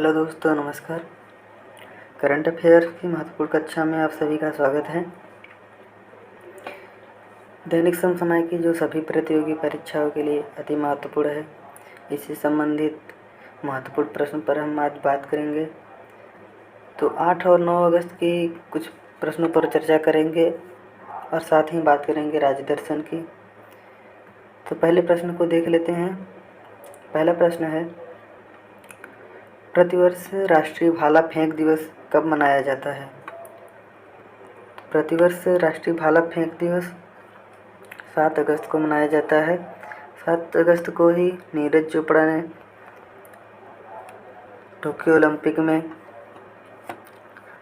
Hello दोस्तों, नमस्कार। Current affair की महत्वपूर्ण कक्षा में आप सभी का स्वागत है। दैनिक समसामयिक की जो सभी प्रतियोगी परीक्षाओं के लिए अति महत्वपूर्ण है, इससे संबंधित महत्वपूर्ण प्रश्न पर हम आज बात करेंगे। तो 8 और 9 अगस्त की कुछ प्रश्नों पर चर्चा करेंगे और साथ ही बात करेंगे राज्य दर्शन की। तो पहले प्रश्न को देख लेते हैं। पहला प्रश्न है, प्रतिवर्ष राष्ट्रीय भाला फेंक दिवस कब मनाया जाता है? प्रतिवर्ष राष्ट्रीय भाला फेंक दिवस 7 अगस्त को मनाया जाता है। 7 अगस्त को ही नीरज चोपड़ा ने टोक्यो ओलंपिक में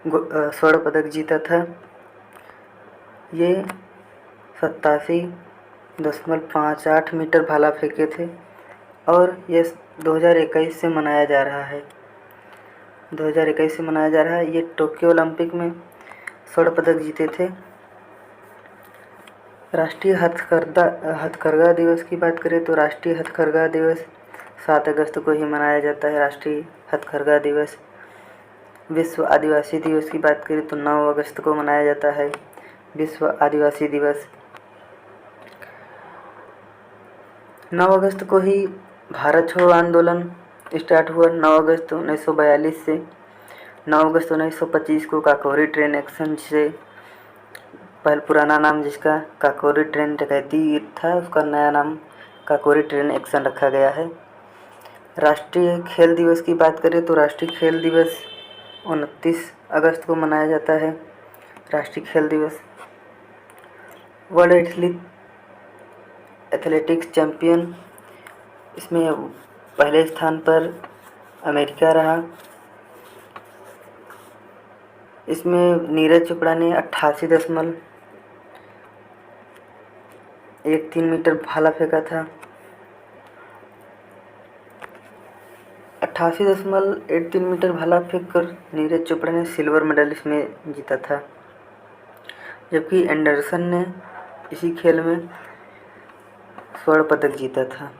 स्वर्ण पदक जीता था। ये 87.58 मीटर भाला फेंके थे और ये 2021 से मनाया जा रहा है। 2021 से मनाया जा रहा है। ये टोक्यो ओलंपिक में स्वर्ण पदक जीते थे। राष्ट्रीय हथकरघा दिवस की बात करें तो राष्ट्रीय हथकरघा दिवस 7 अगस्त को ही मनाया जाता है। राष्ट्रीय हथकरघा दिवस। विश्व आदिवासी दिवस की बात करें तो 9 अगस्त को मनाया जाता है विश्व आदिवासी दिवस। 9 अगस्त को ही भारत छोड़ो आंदोलन स्टार्ट हुआ। 9 अगस्त 1942 से 9 अगस्त 1925 को काकोरी ट्रेन एक्शन से, पहले पुराना नाम जिसका काकोरी ट्रेन डकैती था, उसका नया नाम काकोरी ट्रेन एक्शन रखा गया है। राष्ट्रीय खेल दिवस की बात करें तो राष्ट्रीय खेल दिवस 29 अगस्त को मनाया जाता है। राष्ट्रीय खेल दिवस। वर्ल्ड एथलेटिक्स चैंपियन, इसमें पहले स्थान पर अमेरिका रहा। इसमें नीरज चोपड़ा ने 88.13 मीटर भाला फेंका था। 88.13 मीटर भाला फेंककर नीरज चोपड़ा ने सिल्वर मेडल इसमें जीता था, जबकि एंडरसन ने इसी खेल में स्वर्ण पदक जीता था।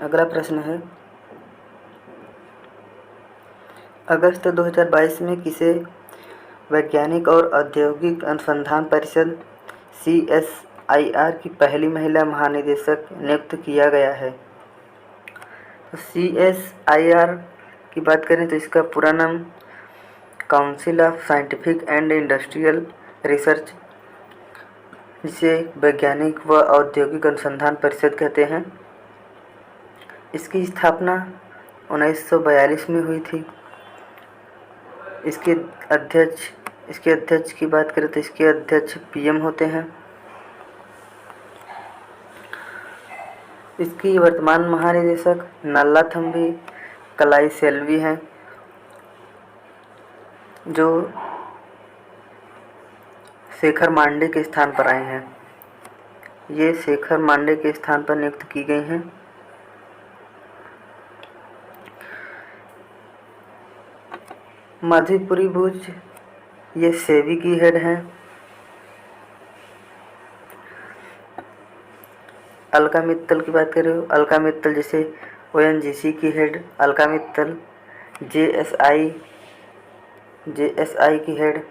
अगला प्रश्न है, अगस्त 2022 में किसे वैज्ञानिक और औद्योगिक अनुसंधान परिषद CSIR की पहली महिला महानिदेशक नियुक्त किया गया है? तो CSIR की बात करें तो इसका पूरा नाम council of scientific and industrial research, जिसे वैज्ञानिक व औद्योगिक अनुसंधान परिषद कहते हैं। इसकी स्थापना 1942 में हुई थी। इसके अध्यक्ष की बात करें तो इसके अध्यक्ष PM होते हैं। इसकी वर्तमान महानिदेशक नल्लाथम्बी कलाईसेल्वी हैं, जो शेखर मांडे के स्थान पर आए हैं। ये शेखर मांडे के स्थान पर नियुक्त की गई हैं। माधुरी भुज, ये सेबी की हेड हैं। अलका मित्तल की बात करें, अलका मित्तल जैसे ONGC की हेड अलका मित्तल, JSI की head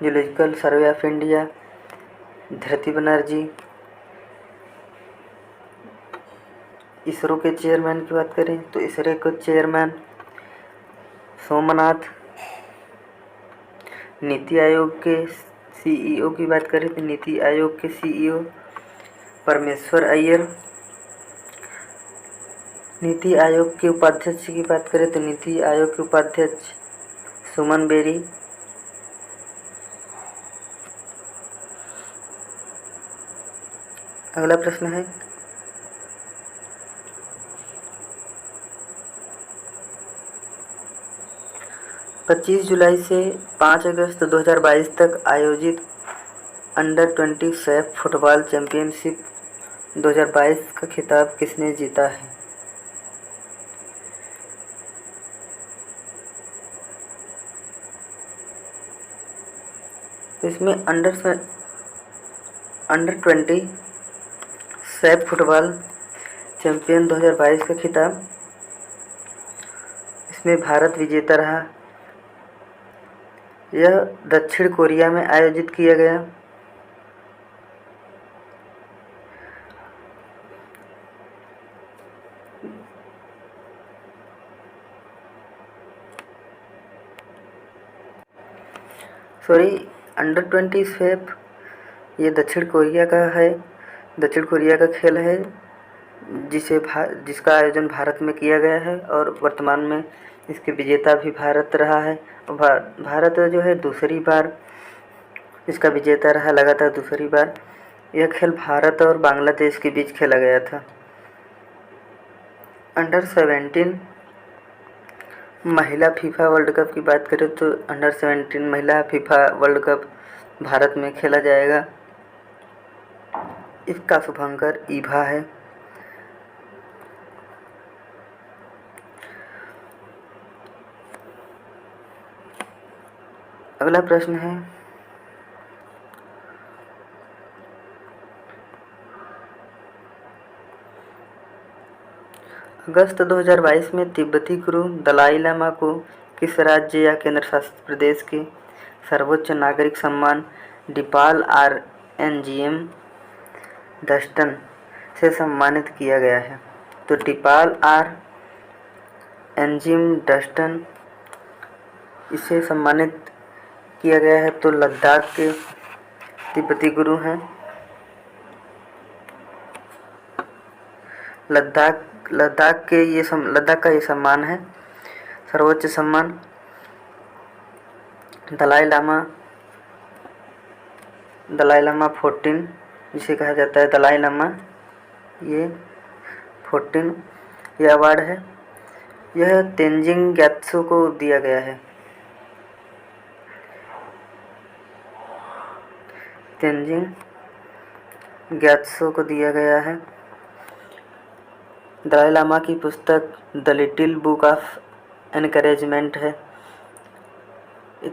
zoological survey of India Dhriti Banerjee. ISRO के चेयरमैन की बात करें तो इसरो के चेयरमैन सोमनाथ। नीति आयोग के CEO की बात करें तो नीति आयोग के CEO परमेश्वर अय्यर। नीति आयोग के उपाध्यक्ष की बात करें तो नीति आयोग के उपाध्यक्ष सुमन बेरी। अगला प्रश्न है, 25 जुलाई से 5 अगस्त 2022 तक आयोजित अंडर-20 सैफ फुटबॉल चैंपियनशिप 2022 का खिताब किसने जीता है? तो इसमें अंडर 20 सैफ फुटबॉल चैंपियन 2022 का खिताब, इसमें भारत विजेता रहा। यह दक्षिण कोरिया में आयोजित किया गया। अंडर 20 फेफ ये दक्षिण कोरिया का है। दक्षिण कोरिया का खेल है जिसका आयोजन भारत में किया गया है और वर्तमान में इसके विजेता भी भारत रहा है। भारत जो है दूसरी बार इसका विजेता रहा, लगातार दूसरी बार। यह खेल भारत और बांग्लादेश के बीच खेला गया था। अंडर 17 महिला फीफा वर्ल्ड कप की बात करें तो अंडर 17 महिला फीफा वर्ल्ड कप भारत में खेला जाएगा। इसका शुभंकर ईभा है। अगला प्रश्न है, अगस्त 2022 में तिब्बती गुरु दलाई लामा को किस राज्य या केंद्र शासित प्रदेश के सर्वोच्च नागरिक सम्मान डिपाल आर एनजीएम डस्टन से सम्मानित किया गया है? तो डिपाल आर एनजीएम डस्टन इसे सम्मानित किया गया है। तो लद्दाख के तिब्बती गुरु हैं। लद्दाख का ये सम्मान है, सर्वोच्च सम्मान। दलाई लामा 14 जिसे कहा जाता है दलाई लामा, ये 14 ये अवार्ड है। यह तेंजिंग ग्यात्सो को दिया गया है। तेंजिंग ग्यात्सो को दिया गया है। दलाई लामा की पुस्तक the little book of encouragement है।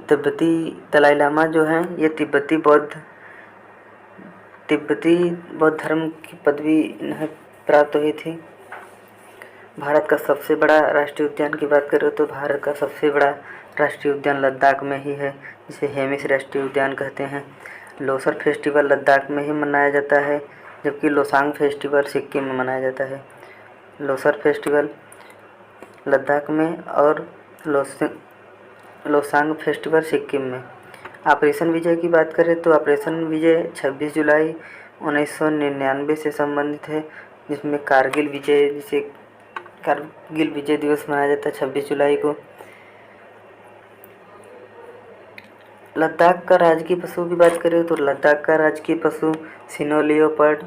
तिब्बती दलाई लामा जो हैं ये तिब्बती बौद्ध धर्म की पदवी इन्हें प्राप्त हुई थी। भारत का सबसे बड़ा राष्ट्रीय उद्यान की बात करें तो भारत का सबसे बड़ा राष्ट्रीय उद्यान लद्दाख में ही है, जिसे हेमिस राष्ट्रीय उद्यान कहते हैं। लोसर फेस्टिवल लद्दाख में ही मनाया जाता है, जबकि लोसांग फेस्टिवल सिक्किम में मनाया जाता है। लोसर फेस्टिवल लद्दाख में और लोसांग फेस्टिवल सिक्किम में। ऑपरेशन विजय की बात करें तो ऑपरेशन विजय 26 जुलाई 1999 से संबंधित है, जिसमें कारगिल विजय दिवस मनाया जाता है 26 जुलाई को। लद्दाख का राजकीय पशु की बात करें तो लद्दाख का राजकीय पशु सिनो लियोपर्ड।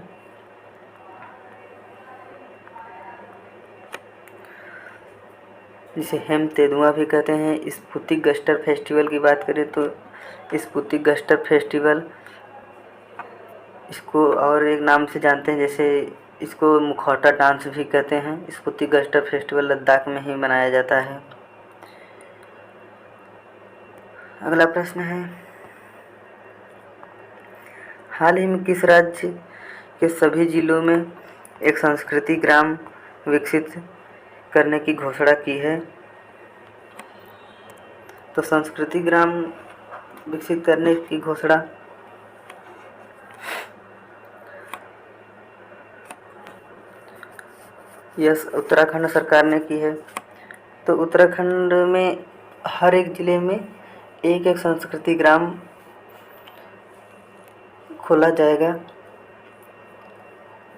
जिसे हेम तेंदुआ भी कहते हैं। स्पुतिक गस्टर फेस्टिवल की बात करें तो स्पुतिक गस्टर फेस्टिवल, इसको और एक नाम से जानते हैं, जैसे इसको मुखौटा डांस भी कहते हैं। स्पुतिक गस्टर फेस्टिवल लद्दाख में ही मनाया जाता है। अगला प्रश्न है, हाल ही में किस राज्य के सभी जिलों में एक संस्कृति ग्राम विकसित करने की घोषणा की है? तो संस्कृति ग्राम विकसित करने की घोषणा यह उत्तराखंड सरकार ने की है। तो उत्तराखंड में हर एक ज़िले में एक एक संस्कृति ग्राम खोला जाएगा,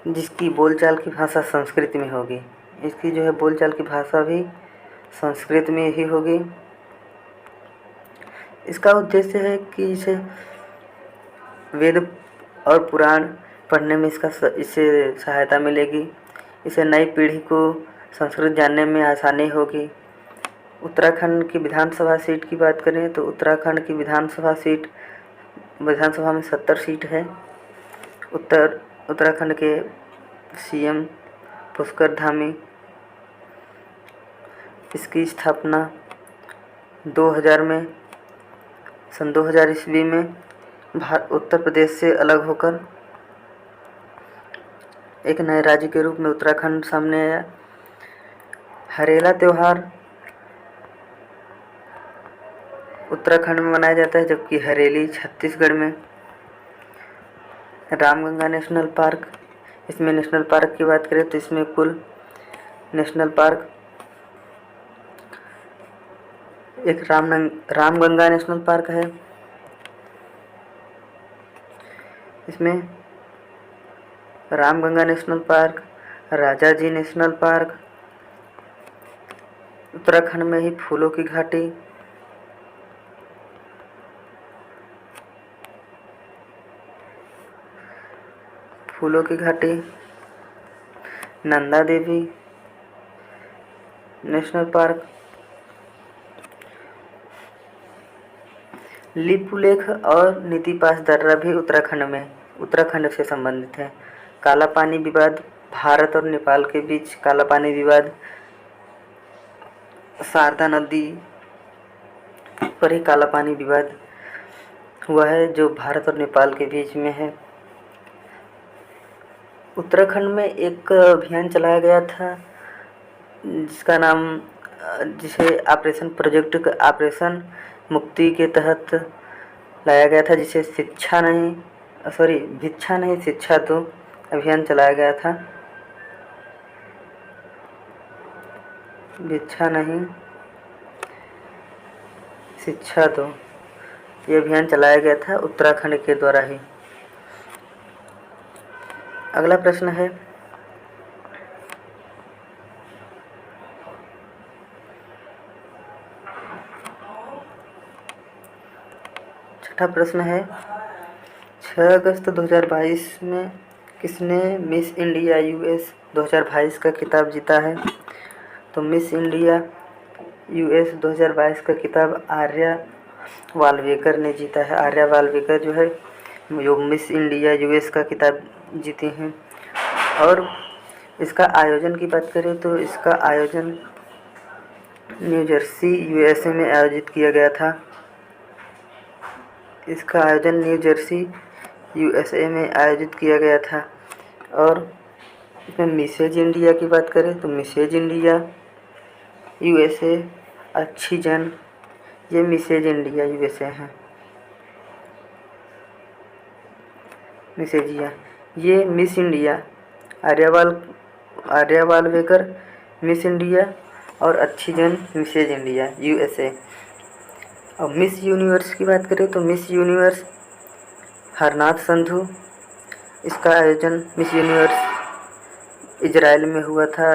जिसकी बोलचाल की भाषा संस्कृत में होगी। इसकी जो है बोलचाल की भाषा भी संस्कृत में ही होगी। इसका उद्देश्य है कि इसे वेद और पुराण पढ़ने में इससे सहायता मिलेगी। इसे नई पीढ़ी को संस्कृत जानने में आसानी होगी। उत्तराखंड की विधानसभा सीट की बात करें तो उत्तराखंड की विधानसभा में 70 सीट है। उत्तराखंड के सीएम पुष्कर धामी, इसकी स्थापना 2000 में सन 2000 ईस्वी में उत्तर प्रदेश से अलग होकर एक नए राज्य के रूप में उत्तराखंड सामने आया। हरेला त्यौहार उत्तराखंड में मनाया जाता है, जबकि हरेली छत्तीसगढ़ में। रामगंगा नेशनल पार्क, इसमें नेशनल पार्क की बात करें तो इसमें कुल नेशनल पार्क एक रामगंगा नेशनल पार्क है। इसमें Ramganga national park, Rajaji national park, Uttarakhand में ही फूलों की घाटी, नंदा देवी नेशनल पार्क, लिपुलेख और नीति पास दर्रा भी उत्तराखंड से संबंधित है। काला पानी विवाद, भारत और नेपाल के बीच काला पानी विवाद, शारदा नदी पर ही काला पानी विवाद हुआ है, जो भारत और नेपाल के बीच में है। उत्तराखंड में एक अभियान चलाया गया था जिसे ऑपरेशन मुक्ति के तहत लाया गया था, जिसे भिक्षा नहीं शिक्षा दो अभियान चलाया गया था। भिक्षा नहीं शिक्षा दो ये अभियान चलाया गया था उत्तराखंड के द्वारा ही। अगला प्रश्न है, छठा प्रश्न है, 6 अगस्त 2022 में किसने मिस इंडिया यूएस 2022 का खिताब जीता है? तो मिस इंडिया यूएस 2022 का खिताब आर्या वाल्वेकर ने जीता है। आर्या वाल्वेकर जो है जो मिस इंडिया यूएस का खिताब जीती हैं। और इसका आयोजन की बात करें तो इसका आयोजन न्यू जर्सी यूएसए में आयोजित किया गया था। इसका आयोजन न्यू जर्सी यूएसए में आयोजित किया गया था। और इसमें मिसेज इंडिया की बात करें तो मिसेज इंडिया यूएसए अच्छी जन, ये मिसेज इंडिया यूएसए हैं। मिसेजिया ये Miss India Arya Walvekar Miss India और अच्छी जन मिसेज इंडिया यूएसए। और मिस यूनिवर्स की बात करें तो मिस यूनिवर्स हरनाथ संधू, इसका आयोजन मिस यूनिवर्स इजराइल में हुआ था।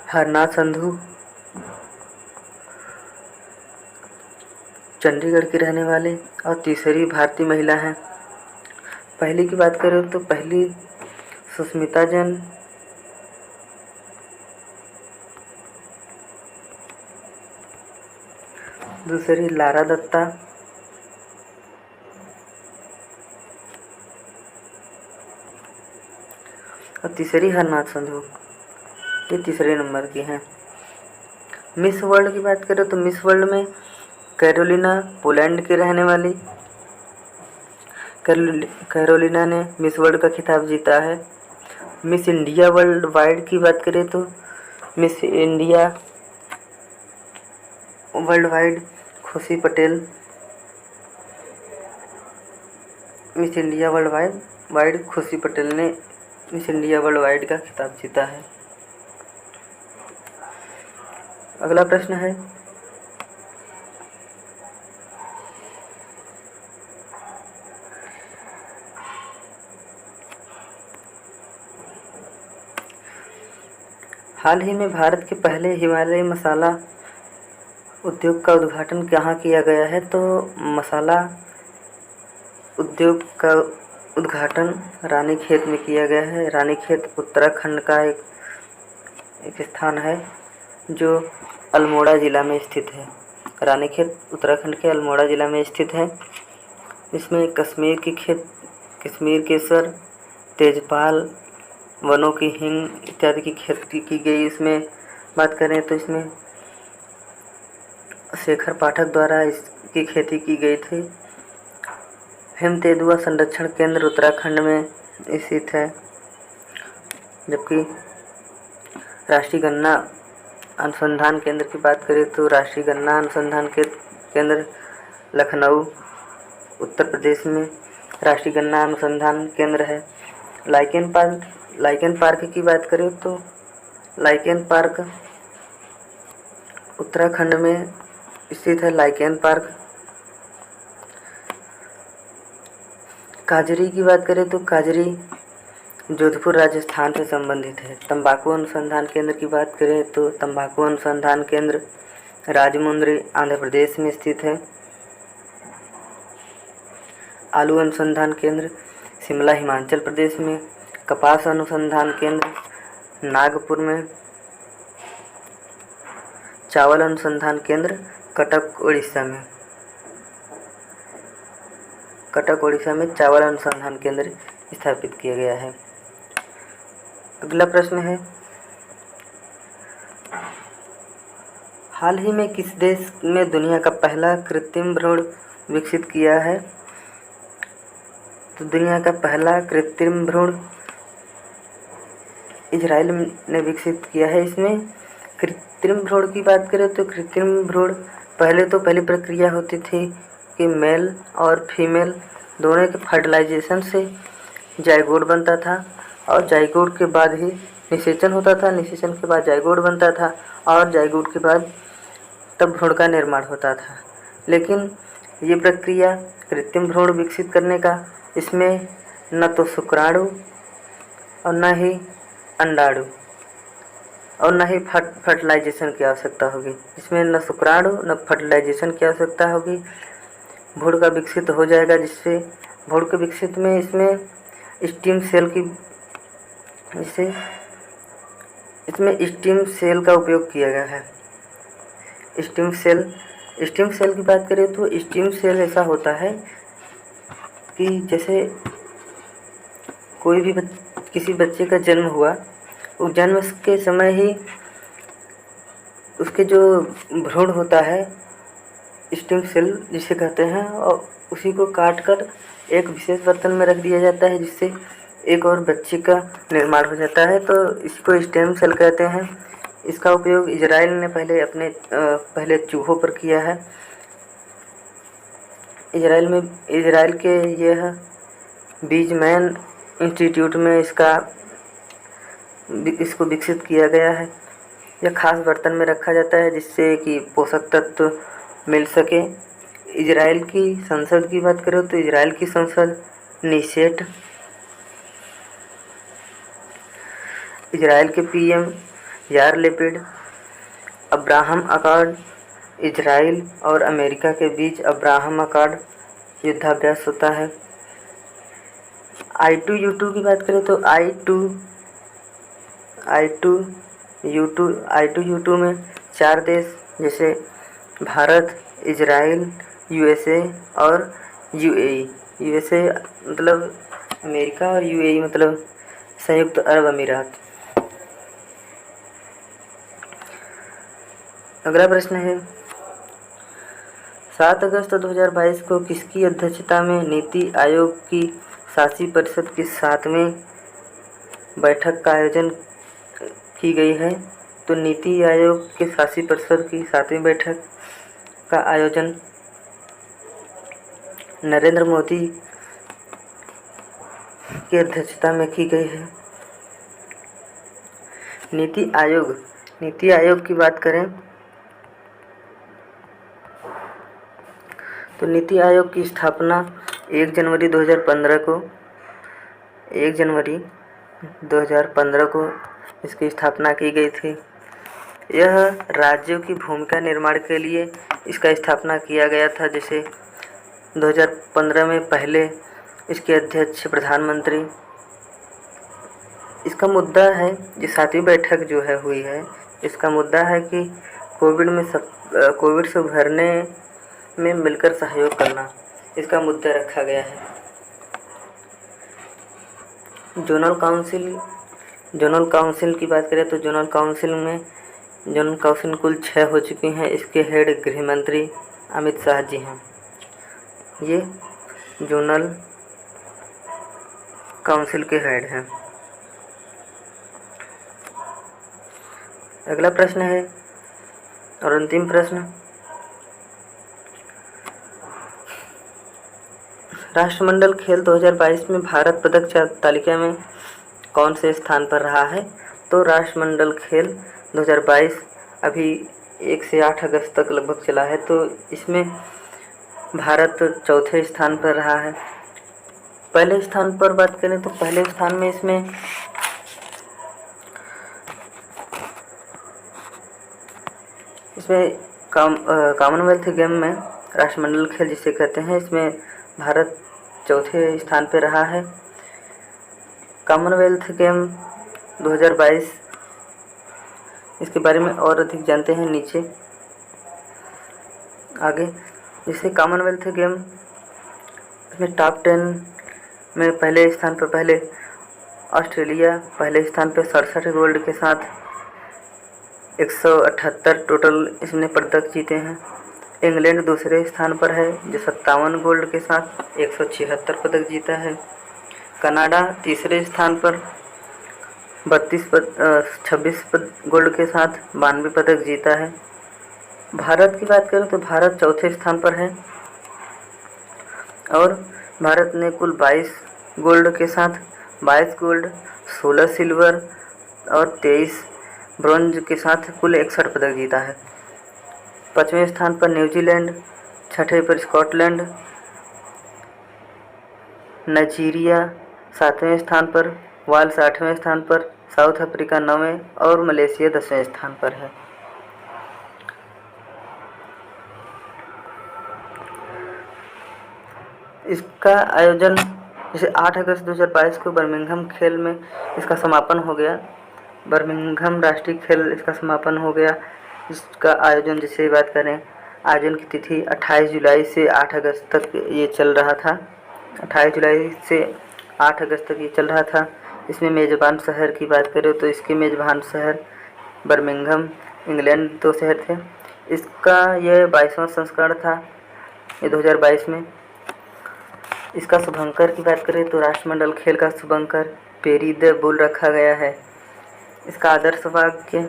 हरनाथ संधू चंडीगढ़ की रहने वाले और तीसरी भारतीय महिला हैं। पहली की बात करें तो पहली सुष्मिता जैन, दूसरी लारा दत्ता, और तीसरी हरनाथ संधू, ये तीसरे नंबर की हैं। मिस वर्ल्ड की बात करें तो मिस वर्ल्ड में कैरोलिना पोलैंड की रहने वाली कैरोलिना ने मिस वर्ल्ड का खिताब जीता है। मिस इंडिया वर्ल्ड वाइड की बात करें तो मिस इंडिया वर्ल्ड वाइड खुशी Patel, miss India world wide खुशी पटेल ने मिस इंडिया वर्ल्ड वाइड का खिताब जीता है। अगला प्रश्न है, हाल ही में भारत के पहले हिमालयी मसाला उद्योग का उद्घाटन कहाँ किया गया है? तो मसाला उद्योग का उद्घाटन रानीखेत में किया गया है। रानीखेत उत्तराखंड का एक स्थान है जो अल्मोड़ा ज़िला में स्थित है। रानीखेत उत्तराखंड के अल्मोड़ा ज़िला में स्थित है। इसमें कश्मीर केसर, तेजपाल, वनों की हींग इत्यादि की खेती की गई। इसमें बात करें तो इसमें शेखर पाठक द्वारा इसकी खेती की गई थी। हिमतेंदुआ संरक्षण केंद्र उत्तराखंड में स्थित है, जबकि राष्ट्रीय गन्ना अनुसंधान केंद्र की बात करें तो राष्ट्रीय गन्ना अनुसंधान केंद्र लखनऊ उत्तर प्रदेश में राष्ट्रीय गन्ना अनुसंधान केंद्र है। लाइकेन पार्क की बात करें तो लाइकेन पार्क उत्तराखंड में स्थित है। Lichen park. काजरी की बात करें तो काजरी जोधपुर राजस्थान से संबंधित है। तंबाकू अनुसंधान केंद्र की बात करें तो तंबाकू अनुसंधान केंद्र राजमुंद्री आंध्र प्रदेश में स्थित है। आलू अनुसंधान केंद्र शिमला हिमाचल प्रदेश में। कपास अनुसंधान केंद्र नागपुर में। चावल अनुसंधान केंद्र कटक उड़ीसा में। कटक उड़ीसा में चावल अनुसंधान केंद्र स्थापित किया गया है। अगला प्रश्न है, हाल ही में किस देश में दुनिया का पहला कृत्रिम भ्रूण विकसित किया है? तो दुनिया का पहला कृत्रिम भ्रूण इजराइल ने विकसित किया है। इसमें कृत्रिम भ्रूण की बात करें तो कृत्रिम भ्रूण पहली प्रक्रिया होती थी कि मेल और फीमेल दोनों के फर्टिलाइजेशन से जाइगोट बनता था और जाइगोट के बाद ही निषेचन होता था। निषेचन के बाद जाइगोट बनता था और जाइगोट के बाद तब भ्रूण का निर्माण होता था। लेकिन ये प्रक्रिया कृत्रिम भ्रूण विकसित करने का, इसमें न तो शुक्राणु और न ही अंडाणु और न ही फर्टिलाइजेशन की आवश्यकता होगी। इसमें न शुक्राणु न फर्टिलाइजेशन की आवश्यकता होगी। भ्रूण का विकसित हो जाएगा, जिससे भ्रूण के विकसित में इसमें स्टीम सेल का उपयोग किया गया है। स्टीम सेल की बात करें तो स्टीम सेल ऐसा होता है कि जैसे कोई भी किसी बच्चे का जन्म हुआ, उस जन्म के समय ही उसके जो भ्रूण होता है, स्टीम सेल जिसे कहते हैं, और उसी को काट कर एक विशेष बर्तन में रख दिया जाता है, जिससे एक और बच्चे का निर्माण हो जाता है। तो इसको स्टेम सेल कहते हैं। इसका उपयोग इजराइल ने पहले चूहों पर किया है। इजराइल के यह बीजमैन इंस्टीट्यूट में इसको विकसित किया गया है। यह खास बर्तन में रखा जाता है जिससे कि पोषक तत्व मिल सके। इजराइल की संसद की बात करें तो इजराइल की संसद नीसेट, इजराइल के पीएम यार लेपिड, अब्राहम अकॉर्ड, इजराइल और अमेरिका के बीच अब्राहम अकॉर्ड युद्धाभ्यास होता है। I2U2 की बात करें तो I2U2 में 4 देश जैसे भारत, इजराइल, USA और UAE। USA मतलब अमेरिका और UAE मतलब संयुक्त अरब अमीरात। अगला प्रश्न है, 7 अगस्त 2022 को किसकी अध्यक्षता में नीति आयोग की शासी परिषद की 7वीं बैठक का आयोजन की गई है? तो नीति आयोग के शासी परिषद की 7वीं बैठक का आयोजन नरेंद्र मोदी की अध्यक्षता में की गई है। नीति आयोग की बात करें तो नीति आयोग की स्थापना 1 जनवरी 2015 को इसकी स्थापना की गई थी। यह राज्यों की भूमिका निर्माण के लिए इसका स्थापना किया गया था। जैसे 2015 में पहले इसके अध्यक्ष प्रधानमंत्री। इसका मुद्दा है, ये 7वीं बैठक जो है हुई है, इसका मुद्दा है कि कोविड से उभरने में मिलकर सहयोग करना, इसका मुद्दा रखा गया है। जोनल काउंसिल की बात करें तो जोनल काउंसिल कुल 6 हो चुकी हैं। इसके हेड गृह मंत्री अमित शाह जी हैं। ये जोनल काउंसिल के हेड हैं। अगला प्रश्न है और अंतिम प्रश्न, राष्ट्रमंडल खेल 2022 में भारत पदक तालिका में कौन से स्थान पर रहा है? तो राष्ट्रमंडल खेल 2022 अभी 1 से 8 अगस्त तक लगभग चला है, तो इसमें भारत चौथे स्थान पर रहा है। पहले स्थान पर बात करें तो पहले स्थान में इसमें कॉमनवेल्थ गेम में राष्ट्रमंडल खेल जिसे कहते हैं, इसमें भारत चौथे स्थान पर रहा है। कॉमनवेल्थ गेम 2022, इसके बारे में और अधिक जानते हैं नीचे आगे। जैसे कॉमनवेल्थ गेम में टॉप 10 में पहले स्थान पर पहले ऑस्ट्रेलिया पहले स्थान पर 67 गोल्ड के साथ 178 टोटल इसने पदक जीते हैं। इंग्लैंड दूसरे स्थान पर है जो 57 गोल्ड के साथ 176 पदक जीता है। कनाडा तीसरे स्थान पर 26 गोल्ड के साथ 92 पदक जीता है। भारत की बात करें तो भारत चौथे स्थान पर है और भारत ने कुल 22 गोल्ड के साथ 22 गोल्ड, 16 सिल्वर और 23 ब्रॉन्ज के साथ कुल 61 पदक जीता है। 5वें स्थान पर न्यूजीलैंड, 6ठे पर स्कॉटलैंड, नाइजीरिया 7वें स्थान पर, वाल्स 8वें स्थान पर, साउथ अफ्रीका 9वें और मलेशिया 10वें स्थान पर है। इसका आयोजन जैसे 8 अगस्त 2022 को बर्मिंघम खेल में इसका समापन हो गया। बर्मिंघम राष्ट्रीय खेल इसका समापन हो गया। इसका आयोजन जैसे बात करें, आयोजन की तिथि 28 जुलाई से 8 अगस्त तक ये चल रहा था। 28 जुलाई से 8 अगस्त तक ये चल रहा था। इसमें मेज़बान शहर की बात करें तो इसके मेज़बान शहर बर्मिंघम, इंग्लैंड 2 शहर थे। इसका यह 22वां संस्करण था ये 2022 में। इसका शुभंकर की बात करें तो राष्ट्रमंडल खेल का शुभंकर पेरी द बुल रखा गया है। इसका आदर्श वाक्य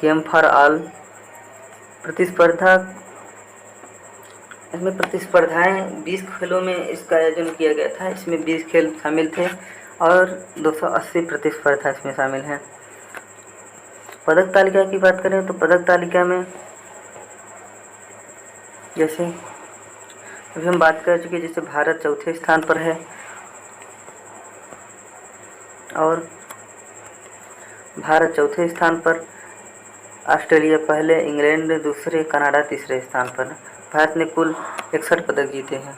गेम फॉर ऑल। इसमें प्रतिस्पर्धाएं 20 खेलों में इसका आयोजन किया गया था। इसमें 20 खेल शामिल थे और 280 प्रतिस्पर्धा इसमें शामिल हैं। पदक तालिका की बात करें तो पदक तालिका में जैसे अभी हम बात कर चुके, जैसे भारत चौथे स्थान पर है और भारत चौथे स्थान पर, ऑस्ट्रेलिया पहले, इंग्लैंड दूसरे, कनाडा तीसरे स्थान पर। भारत ने कुल 61 पदक जीते हैं।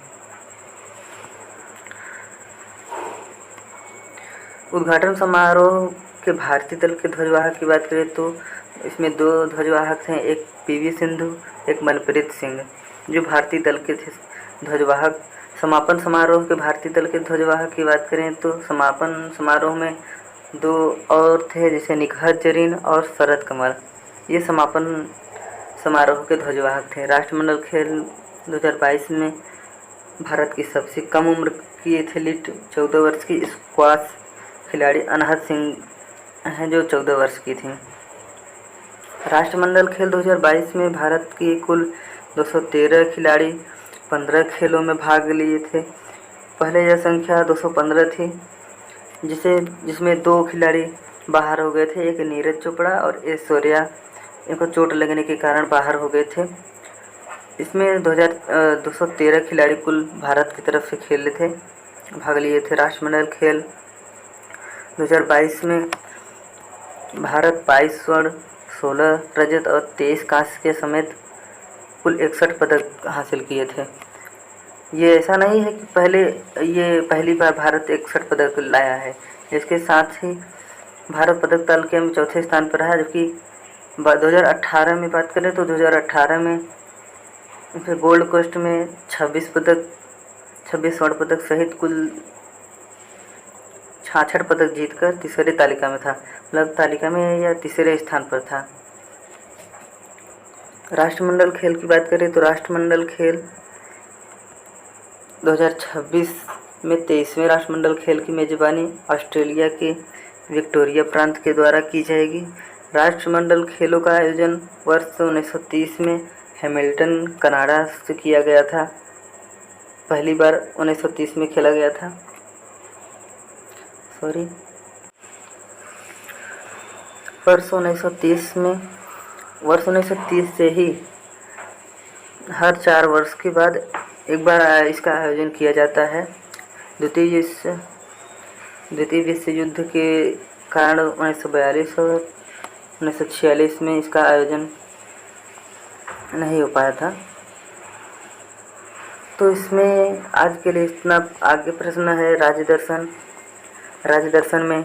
उद्घाटन समारोह के भारतीय दल के ध्वजवाहक की बात करें तो इसमें 2 ध्वजवाहक हैं, एक पीवी सिंधु, एक मनप्रीत सिंह, जो भारतीय दल के थे ध्वजवाहक। समापन समारोह के भारतीय दल के ध्वजवाहक की बात करें तो समापन समारोह में 2 और थे, जैसे निखत जरीन और शरद कमल, ये समापन समारोह के ध्वजवाहक थे। राष्ट्रमंडल खेल 2022 में भारत की सबसे कम उम्र की एथलीट 14 वर्ष की स्क्वाश खिलाड़ी अनहद सिंह हैं, जो 14 वर्ष की थी। राष्ट्रमंडल खेल 2022 में भारत की कुल 213 खिलाड़ी 15 खेलों में भाग लिए थे। पहले यह संख्या 215 थी, जिसमें 2 खिलाड़ी बाहर हो गए थे, एक नीरज चोपड़ा और ऐश्वर्या, इनको चोट लगने के कारण बाहर हो गए थे। इसमें 213 खिलाड़ी कुल भारत की तरफ से खेले थे, भाग लिए थे। राष्ट्रमंडल खेल 2022 में भारत 22 स्वर्ण, 16 रजत और 23 कांस्य के समेत कुल 61 पदक हासिल किए थे। ये ऐसा नहीं है कि पहली बार भारत 61 पदक लाया है। इसके साथ ही भारत पदक तालिका में चौथे स्थान पर रहा, जबकि 2018 में बात करें तो 2018 में गोल्ड कोस्ट में 26 स्वर्ण पदक सहित कुल 66 पदक जीतकर तीसरे तालिका में था, मतलब तालिका में या तीसरे स्थान पर था। राष्ट्रमंडल खेल की बात करें तो राष्ट्रमंडल खेल 2026 में 23वें राष्ट्रमंडल खेल की मेजबानी ऑस्ट्रेलिया के विक्टोरिया प्रांत के द्वारा की जाएगी। राष्ट्रमंडल खेलों का आयोजन वर्ष 1930 में हैमिल्टन कनाडा से किया गया था। पहली बार 1930 में खेला गया था। वर्ष 1930 से ही हर 4 वर्ष के बाद एक बार इसका आयोजन किया जाता है। द्वितीय विश्व युद्ध के कारण 1942 और 1946 में इसका आयोजन नहीं हो पाया था। तो इसमें आज के लिए इतना। आगे प्रश्न है राज्य दर्शन में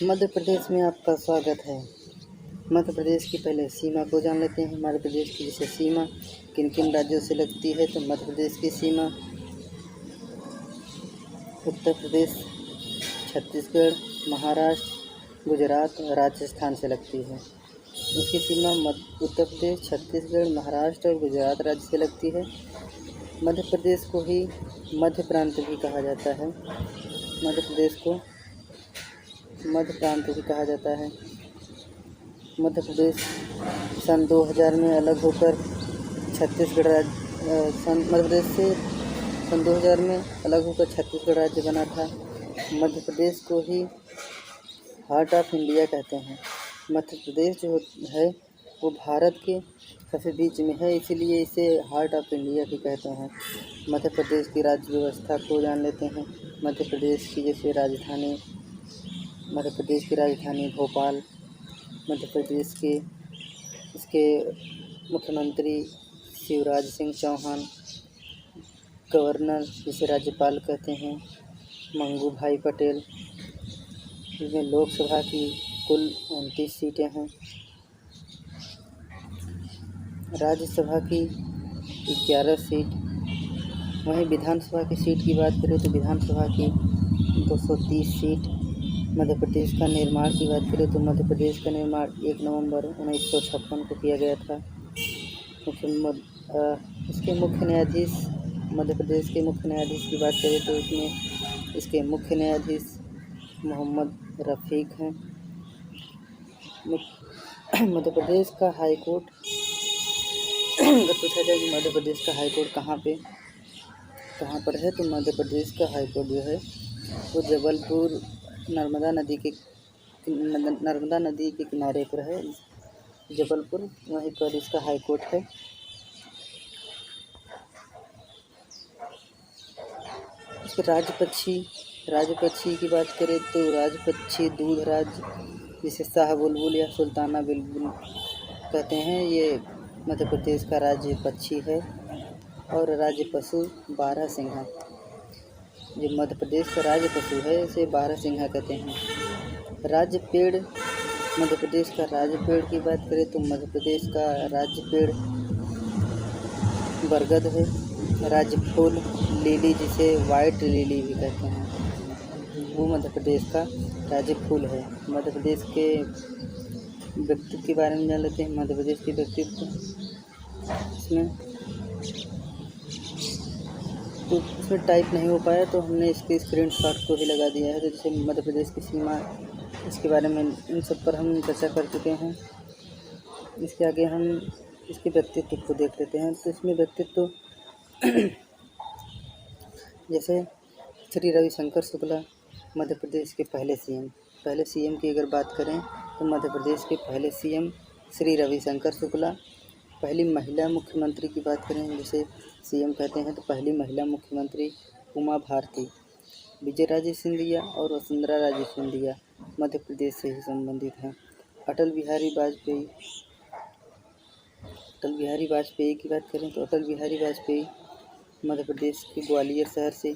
मध्य प्रदेश में आपका स्वागत है। मध्य प्रदेश की पहले सीमा को जान लेते हैं। मध्य प्रदेश की जैसे सीमा किन किन राज्यों से लगती है, तो मध्य प्रदेश की सीमा उत्तर प्रदेश, छत्तीसगढ़, महाराष्ट्र, गुजरात और राजस्थान से लगती है। इसकी सीमा उत्तर प्रदेश, छत्तीसगढ़, महाराष्ट्र और गुजरात राज्य से लगती है। मध्य प्रदेश को ही मध्य प्रांत भी कहा जाता है। मध्य प्रदेश को मध्य प्रांत भी कहा जाता है। मध्य प्रदेश सन 2000 में अलग होकर छत्तीसगढ़ राज्य मध्य प्रदेश से सन 2000 में अलग होकर छत्तीसगढ़ राज्य बना था। मध्य प्रदेश को ही हार्ट ऑफ इंडिया कहते हैं। मध्य प्रदेश जो है वो भारत के सबसे बीच में है, इसीलिए इसे हार्ट ऑफ इंडिया भी कहते हैं। मध्य प्रदेश की राज्य व्यवस्था को जान लेते हैं। मध्य प्रदेश की जैसे मध्य प्रदेश की राजधानी भोपाल, मध्य प्रदेश के इसके मुख्यमंत्री शिवराज सिंह चौहान, गवर्नर जिसे राज्यपाल कहते हैं मंगू भाई पटेल। इसमें लोकसभा की कुल 29 सीटें हैं, राज्यसभा की 11 सीट। वहीं विधानसभा की सीट की बात करें तो विधानसभा की 230 सीट। मध्य प्रदेश का निर्माण की बात करें तो मध्य प्रदेश का निर्माण 1 नवंबर 1956 को किया गया था। इसके मुख्य न्यायाधीश, मध्य प्रदेश के मुख्य न्यायाधीश की बात करें तो इसमें इसके मुख्य न्यायाधीश मोहम्मद रफ़ीक हैं। मध्य प्रदेश का हाई कोर्ट अगर पूछा जाए कि मध्य प्रदेश का हाई कोर्ट कहाँ पर है, तो मध्य प्रदेश का हाई कोर्ट जो है वो जबलपुर नर्मदा नदी के किनारे पर है। जबलपुर, वहीं पर इसका हाई कोर्ट है। इसके राजपक्षी की बात करें तो राजपक्षी दूधराज, जिसे शाह बुलबुल या सुल्ताना बुलबुल कहते हैं, ये मध्य प्रदेश का राज्य पक्षी है। और राज्य पशु बारहसिंघा, जो मध्य प्रदेश का राज्य पशु है इसे बारहसिंघा कहते हैं। राज्य पेड़, मध्य प्रदेश का राज्य पेड़ की बात करें तो मध्य प्रदेश का राज्य पेड़ बरगद है। राज्य फूल लिली, जिसे वाइट लिली भी कहते हैं, वो मध्य प्रदेश का राज्य फूल है। मध्य प्रदेश के व्यक्तित्व के बारे में जान लेते हैं। मध्य प्रदेश के व्यक्तित्व इसमें टाइप नहीं हो पाया तो हमने इसके स्क्रीनशॉट को ही लगा दिया है। तो जैसे मध्य प्रदेश की सीमा, इसके बारे में इन सब पर हम चर्चा कर चुके हैं। इसके आगे हम इसके व्यक्तित्व को देख लेते हैं। तो इसमें व्यक्तित्व जैसे श्री रविशंकर शुक्ला, मध्य प्रदेश के पहले सीएम की अगर बात करें तो मध्य प्रदेश के पहले सीएम श्री रविशंकर शुक्ला। पहली महिला मुख्यमंत्री की बात करें, जिसे सीएम कहते हैं, तो पहली महिला मुख्यमंत्री उमा भारती। विजय राजे सिंधिया और वसुंधरा राजे सिंधिया मध्य प्रदेश से ही संबंधित हैं। अटल बिहारी वाजपेयी की बात करें तो अटल बिहारी वाजपेयी मध्य प्रदेश के ग्वालियर शहर से।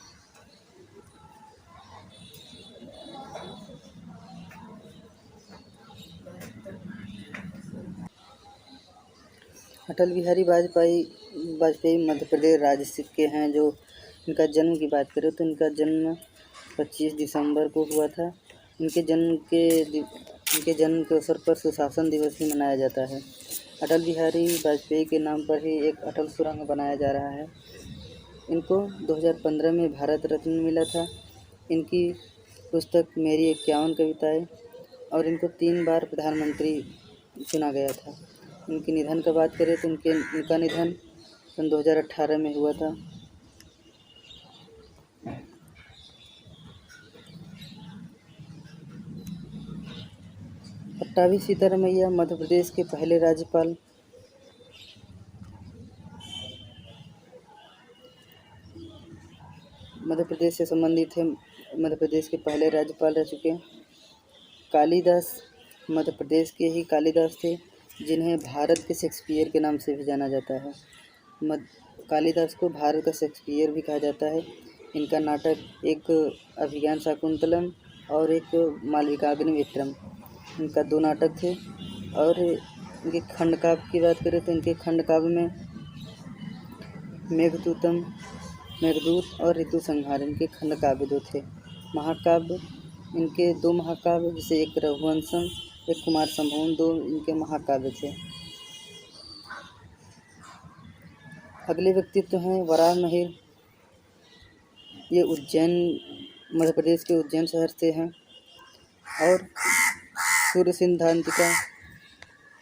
अटल बिहारी वाजपेयी मध्य प्रदेश राज्य के हैं। जो इनका जन्म की बात करें तो इनका जन्म 25 दिसंबर को हुआ था। इनके जन्म के इनके जन्म के अवसर पर सुशासन दिवस भी मनाया जाता है। अटल बिहारी वाजपेयी के नाम पर ही एक अटल सुरंग बनाया जा रहा है। इनको 2015 में भारत रत्न मिला था। इनकी पुस्तक मेरी 51 कविताएँ और इनको 3 बार प्रधानमंत्री चुना गया था। इनके निधन का बात करें तो इनका निधन सन 2018 में हुआ था। पट्टाभी सीतारामैया मध्य प्रदेश के पहले राज्यपाल। मध्य प्रदेश से संबंधित है, मध्य प्रदेश के पहले राज्यपाल रह चुके हैं। कालिदास मध्य प्रदेश के ही कालिदास थे, जिन्हें भारत के शेक्सपियर के नाम से भी जाना जाता है। कालिदास को भारत का शेक्सपियर भी कहा जाता है। इनका नाटक एक अभिज्ञान शाकुंतलम और एक मालविकाग्निमित्रम, इनका 2 नाटक थे। और इनके खंड काव्य की बात करें तो इनके खंड काव्य में मेघदूत और ऋतु संहार इनके खंड काव्य 2 थे। महाकाव्य इनके 2 महाकाव्य, जैसे एक रघुवंशम, एक कुमार संभवम, 2 इनके महाकाव्य थे। अगले व्यक्तित्व हैं वराह मिहिर। ये उज्जैन मध्य प्रदेश के उज्जैन शहर से हैं। और सूर्य सिद्धांतिका,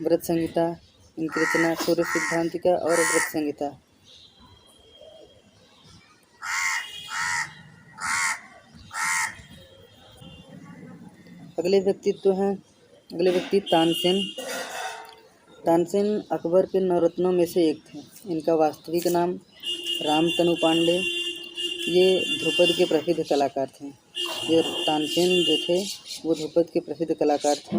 व्रत संहिता, इनकी रचना सूर्य सिद्धांतिका और व्रत संहिता। अगले व्यक्ति तानसेन। तानसेन अकबर के नवरत्नों में से एक थे। इनका वास्तविक नाम रामतनु पांडे। ये ध्रुपद के प्रसिद्ध कलाकार थे। ये तानसेन जो थे वो ध्रुपद के प्रसिद्ध कलाकार थे।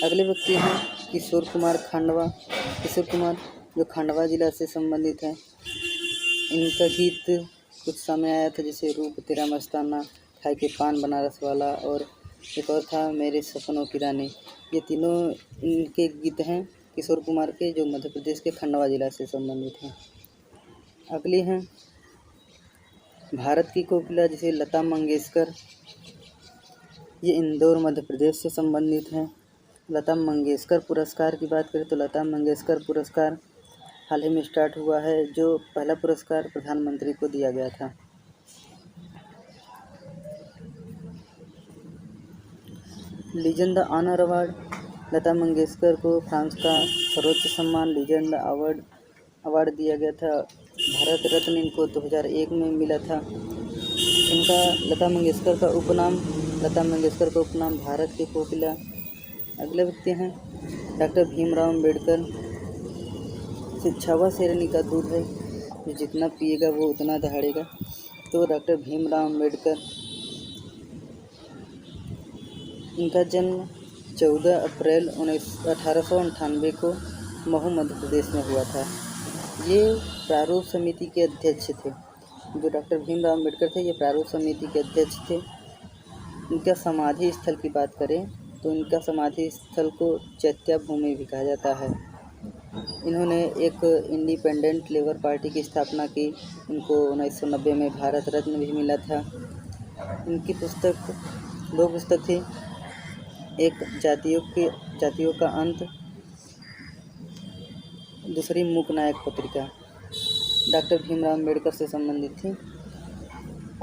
अगले व्यक्ति हैं किशोर कुमार खांडवा। किशोर कुमार जो खांडवा जिला से संबंधित है। इनका गीत कुछ समय आया था, जैसे रूप तेरा मस्ताना, खाए के पान बनारस वाला, और एक और था मेरे सपनों की रानी। ये तीनों इनके गीत हैं किशोर कुमार के, जो मध्य प्रदेश के खंडवा जिला से संबंधित हैं। अगली हैं भारत की कोकिला, जैसे लता मंगेशकर। ये इंदौर मध्य प्रदेश से संबंधित हैं। लता मंगेशकर पुरस्कार की बात करें तो लता मंगेशकर पुरस्कार हाल ही में स्टार्ट हुआ है, जो पहला पुरस्कार प्रधानमंत्री को दिया गया था। Legend the honour award, Lata Mangeshkar को फ्रांस का सर्वोच्च सम्मान लीजेंड अवार्ड दिया गया था। भारत रत्न इनको 2001 में मिला था। इनका लता मंगेशकर का उपनाम भारत की कोकिला। अगले व्यक्ति हैं डॉक्टर भीमराव अम्बेडकर। शिक्षा व शेरनी का दूध है, जो जितना पिएगा वो उतना दहाड़ेगा। तो डॉक्टर भीमराव अम्बेडकर, इनका जन्म 14 अप्रैल 1898 को महू मध्य प्रदेश में हुआ था। ये प्रारूप समिति के अध्यक्ष थे। जो डॉक्टर भीमराव अम्बेडकर थे, ये प्रारूप समिति के अध्यक्ष थे। इनका समाधि स्थल की बात करें तो इनका समाधि स्थल को चैत्या भूमि भी कहा जाता है। इन्होंने एक इंडिपेंडेंट लेबर पार्टी की स्थापना की। इनको 1990 में भारत रत्न भी मिला था। इनकी पुस्तक 2 पुस्तक थी, एक जातियों का अंत, दूसरी मूक नायक पत्रिका। डॉक्टर भीमराव अम्बेडकर से संबंधित थी।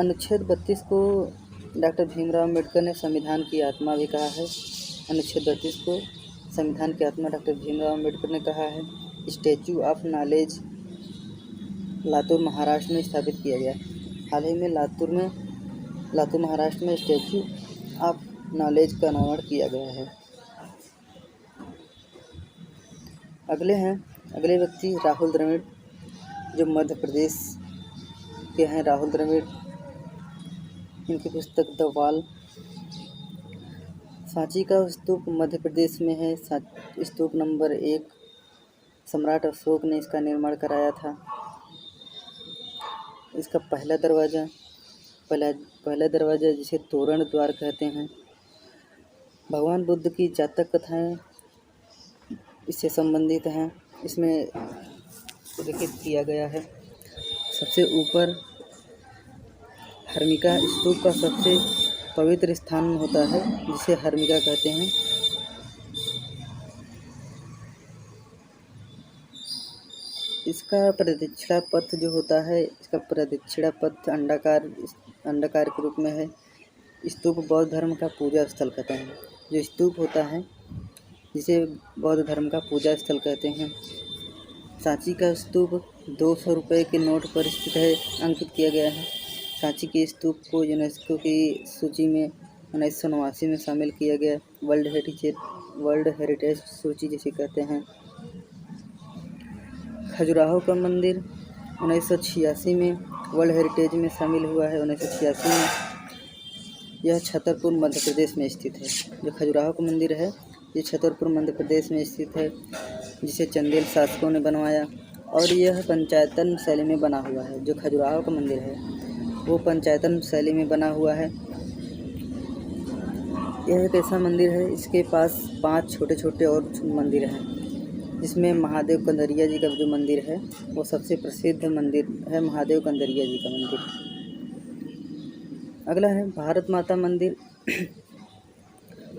अनुच्छेद 32 को डॉक्टर भीमराव अम्बेडकर ने संविधान की आत्मा भी कहा है। अनुच्छेद 32 को संविधान की आत्मा डॉक्टर भीमराव अम्बेडकर ने कहा है। Statue of knowledge Latur Maharashtra में स्थापित किया गया। हाल ही में लातूर महाराष्ट्र में स्टैचू ऑफ नॉलेज का अनावरण किया गया है। अगले व्यक्ति राहुल द्रविड़, जो मध्य प्रदेश के हैं। राहुल द्रविड़, इनकी पुस्तक द वॉल। सांची का स्तूप मध्य प्रदेश में है। स्तूप नंबर 1 सम्राट अशोक ने इसका निर्माण कराया था। इसका पहला दरवाज़ा जिसे तोरण द्वार कहते हैं। भगवान बुद्ध की जातक कथाएं इससे संबंधित हैं। इसमें उल्लेखित किया गया है। सबसे ऊपर हर्मिका स्तूप का सबसे पवित्र स्थान होता है, जिसे हर्मिका कहते हैं। इसका प्रदक्षिणा पथ जो होता है, इसका प्रदक्षिणा पथ अंडाकार के रूप में है। स्तूप बौद्ध धर्म का पूजा स्थल कहते हैं। जो स्तूप होता है जिसे बौद्ध धर्म का पूजा स्थल कहते हैं। सांची का स्तूप 200 रुपये के नोट पर स्थित है, अंकित किया गया है। सांची के स्तूप को यूनेस्को की सूची में 1989 में शामिल किया गया। वर्ल्ड हेरिटेज सूची जिसे कहते हैं। खजुराहो का मंदिर 1986 में वर्ल्ड हेरिटेज में शामिल हुआ है। 1986 में यह छतरपुर मध्य प्रदेश में स्थित है। जो खजुराहो का मंदिर है ये छतरपुर मध्य प्रदेश में स्थित है, जिसे चंदेल शासकों ने बनवाया और यह पंचायतन शैली में बना हुआ है। जो खजुराहो का मंदिर है वो पंचायतन शैली में बना हुआ है। यह एक ऐसा मंदिर है, इसके पास 5 छोटे छोटे और मंदिर हैं, जिसमें महादेव कंदरिया जी का जो मंदिर है वो सबसे प्रसिद्ध मंदिर है, महादेव कंदरिया जी का मंदिर। अगला है भारत माता मंदिर।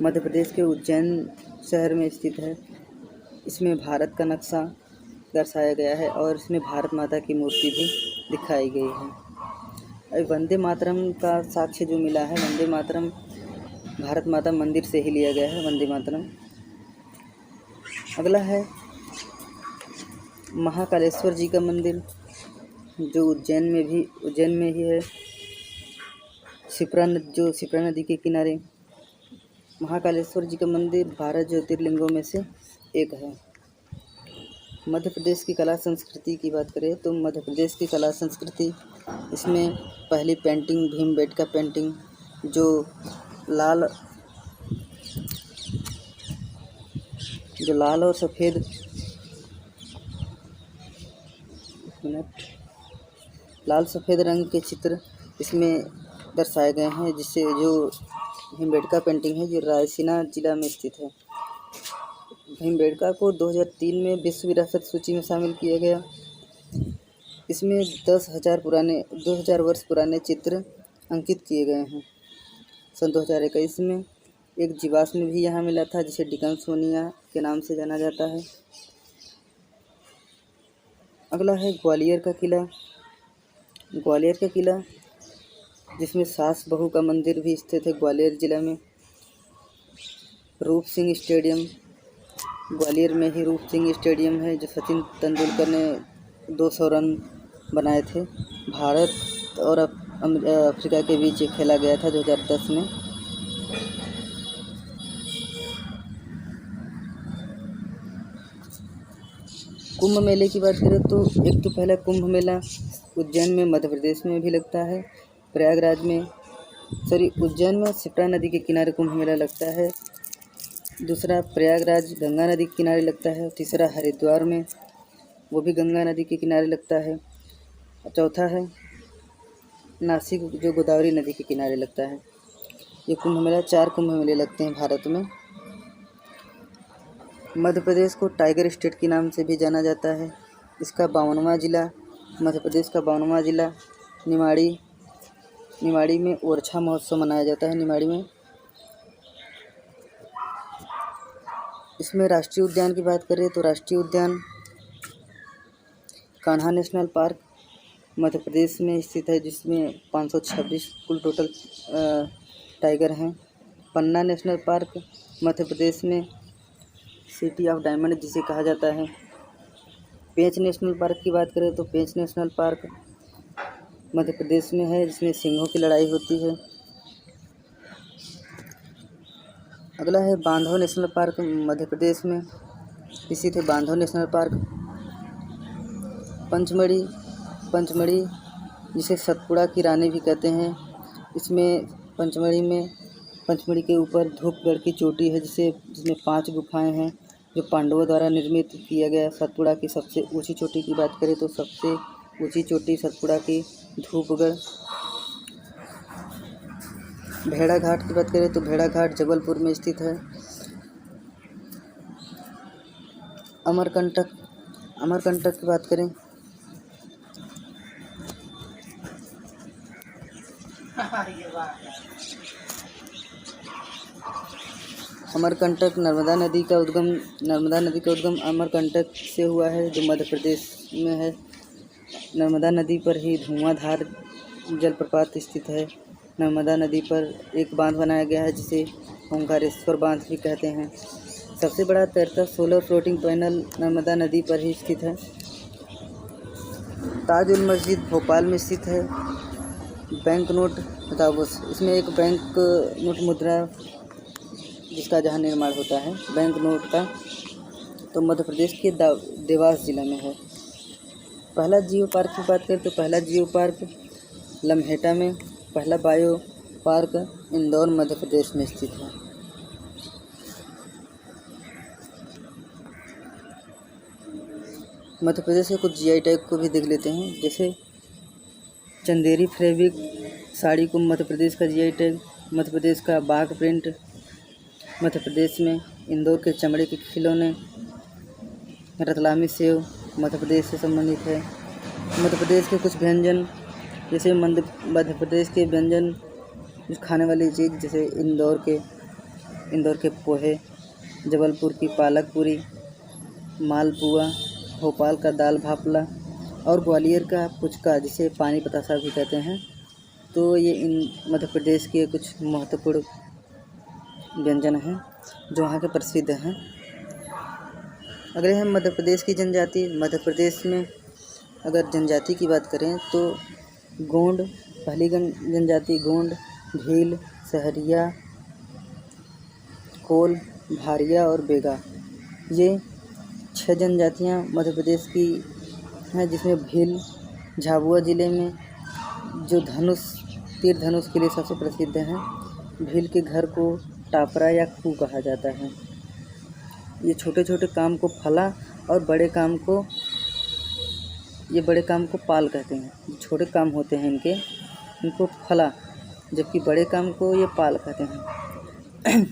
मध्य प्रदेश के उज्जैन शहर में स्थित है। इसमें भारत का नक्शा दर्शाया गया है और इसमें भारत माता की मूर्ति भी दिखाई गई है। वंदे मातरम का साक्ष्य जो मिला है, वंदे मातरम भारत माता मंदिर से ही लिया गया है, वंदे मातरम। अगला है महाकालेश्वर जी का मंदिर, जो उज्जैन में ही है। शिप्रा नदी के किनारे महाकालेश्वर जी का मंदिर 12 ज्योतिर्लिंगों में से एक है। मध्य प्रदेश की कला संस्कृति की बात करें तो मध्य प्रदेश की कला संस्कृति, इसमें पहली पेंटिंग भीमबेटका पेंटिंग, जो लाल और सफ़ेद रंग के चित्र इसमें दर्शाए गए हैं, जिससे जो भीमबेटका पेंटिंग है ये रायसीना जिला में स्थित है। भीमबेटका को 2003 में विश्व विरासत सूची में शामिल किया गया। इसमें 2000 वर्ष पुराने चित्र अंकित किए गए हैं। सन 2021 में एक जीवाश्म भी यहाँ मिला था, जिसे डिकन्सोनिया के नाम से जाना जाता है। अगला है ग्वालियर का किला, जिसमें सास बहू का मंदिर भी स्थित है ग्वालियर जिला में। रूप सिंह स्टेडियम, ग्वालियर में ही रूप सिंह स्टेडियम है, जो सचिन तेंदुलकर ने 200 रन बनाए थे। भारत और अफ्रीका के बीच खेला गया था 2010 में। कुंभ मेले की बात करें तो एक तो पहला कुंभ मेला उज्जैन में मध्य प्रदेश में भी लगता है। उज्जैन में शिप्रा नदी के किनारे कुंभ मेला लगता है। दूसरा प्रयागराज गंगा नदी के किनारे लगता है। तीसरा हरिद्वार में, वो भी गंगा नदी के किनारे लगता है। चौथा है नासिक, जो गोदावरी नदी के किनारे लगता है। ये कुंभ मेला 4 कुंभ मेले लगते हैं भारत में। मध्य प्रदेश को टाइगर स्टेट के नाम से भी जाना जाता है। इसका 52वां जिला, मध्य प्रदेश का 52वां जिला निमाड़ी में ओरछा महोत्सव मनाया जाता है। निमाड़ी में इसमें राष्ट्रीय उद्यान की बात करें तो राष्ट्रीय उद्यान कान्हा नेशनल पार्क मध्य प्रदेश में स्थित है, जिसमें 526 कुल टोटल टाइगर हैं। पन्ना नेशनल पार्क मध्य प्रदेश में सिटी ऑफ डायमंड जिसे कहा जाता है। पेंच नेशनल पार्क की बात करें तो पेंच नेशनल पार्क मध्य प्रदेश में है, जिसमें सिंहों की लड़ाई होती है। अगला है बांधव नेशनल पार्क, मध्य प्रदेश में स्थित है बांधव नेशनल पार्क। पंचमढ़ी जिसे सतपुड़ा की रानी भी कहते हैं, इसमें पंचमढ़ी के ऊपर धूपगढ़ की चोटी है, जिसमें 5 गुफाएं हैं, जो पांडवों द्वारा निर्मित किया गया। सतपुड़ा की सबसे ऊंची चोटी की बात करें तो सबसे ऊंची चोटी सतपुड़ा की धूपगढ़। भेड़ाघाट की बात करें तो भेड़ाघाट जबलपुर में स्थित है। अमरकंटक की बात करें अमरकंटक नर्मदा नदी का उद्गम अमरकंटक से हुआ है, जो मध्य प्रदेश में है। नर्मदा नदी पर ही धुआंधार जलप्रपात स्थित है। नर्मदा नदी पर एक बांध बनाया गया है जिसे ओंकारेश्वर बांध भी कहते हैं। सबसे बड़ा तैरता सोलर फ्लोटिंग पैनल नर्मदा नदी पर ही स्थित है। ताजुल मस्जिद भोपाल में स्थित है। बैंक नोट बताओ, इसमें एक बैंक नोट मुद्रा जिसका जहाँ निर्माण होता है बैंक नोट का, तो मध्य प्रदेश के देवास जिला में है। पहला जियो पार्क की बात करें तो पहला जियो पार्क लम्हेटा में, पहला बायो पार्क इंदौर मध्य प्रदेश में स्थित है। मध्य प्रदेश के कुछ जीआई टैग को भी देख लेते हैं, जैसे चंदेरी फैब्रिक साड़ी को मध्य प्रदेश का जीआई टैग, मध्य प्रदेश का बाघ प्रिंट मध्य प्रदेश में, इंदौर के चमड़े के खिलौने, रतलामी सेव मध्य प्रदेश से संबंधित है। मध्य प्रदेश के कुछ व्यंजन, जैसे मध्य प्रदेश के व्यंजन खाने वाली चीज़, जैसे इंदौर के पोहे, जबलपुर की पालक पूरी, मालपुआ, भोपाल का दाल भापला और ग्वालियर का पुचका जिसे पानी पतासा भी कहते हैं। तो ये इन मध्य प्रदेश के कुछ महत्वपूर्ण व्यंजन हैं जो वहाँ के प्रसिद्ध हैं। अगले हैं मध्य प्रदेश की जनजाति। मध्य प्रदेश में अगर जनजाति की बात करें तो गोंड, पहली जनजाति गोंड, भील, सहरिया, कोल, भारिया और बेगा, ये 6 जनजातियाँ मध्य प्रदेश की हैं, जिसमें भील झाबुआ ज़िले में जो तीर धनुष के लिए सबसे प्रसिद्ध हैं। भील के घर को टापरा या खू कहा जाता है। ये छोटे छोटे काम को फला और बड़े काम को पाल कहते हैं। जो छोटे काम होते हैं इनको फला, जबकि बड़े काम को ये पाल कहते हैं।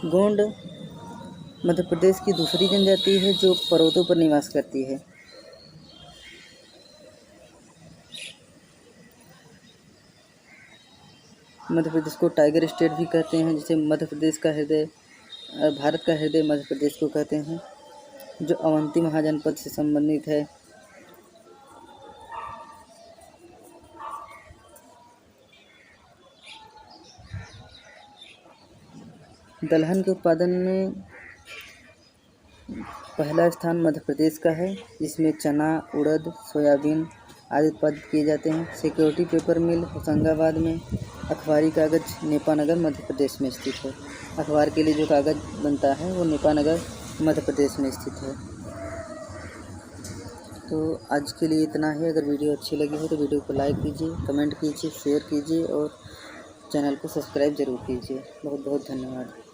गोंड मध्य प्रदेश की दूसरी जनजाति है जो पर्वतों पर निवास करती है। मध्य प्रदेश को टाइगर स्टेट भी कहते हैं, जिसे मध्य प्रदेश का हृदय, भारत का हृदय मध्य प्रदेश को कहते हैं, जो अवंती महाजनपद से संबंधित है। दलहन के उत्पादन में पहला स्थान मध्य प्रदेश का है, जिसमें चना, उड़द, सोयाबीन आदि उत्पादित किए जाते हैं। सिक्योरिटी पेपर मिल होशंगाबाद में। अखबारी कागज़ नेपानगर मध्य प्रदेश में स्थित है। अखबार के लिए जो कागज़ बनता है वो नेपानगर मध्य प्रदेश में स्थित है। तो आज के लिए इतना ही। अगर वीडियो अच्छी लगी हो तो वीडियो को लाइक कीजिए, कमेंट कीजिए, शेयर कीजिए और चैनल को सब्सक्राइब ज़रूर कीजिए। बहुत बहुत धन्यवाद।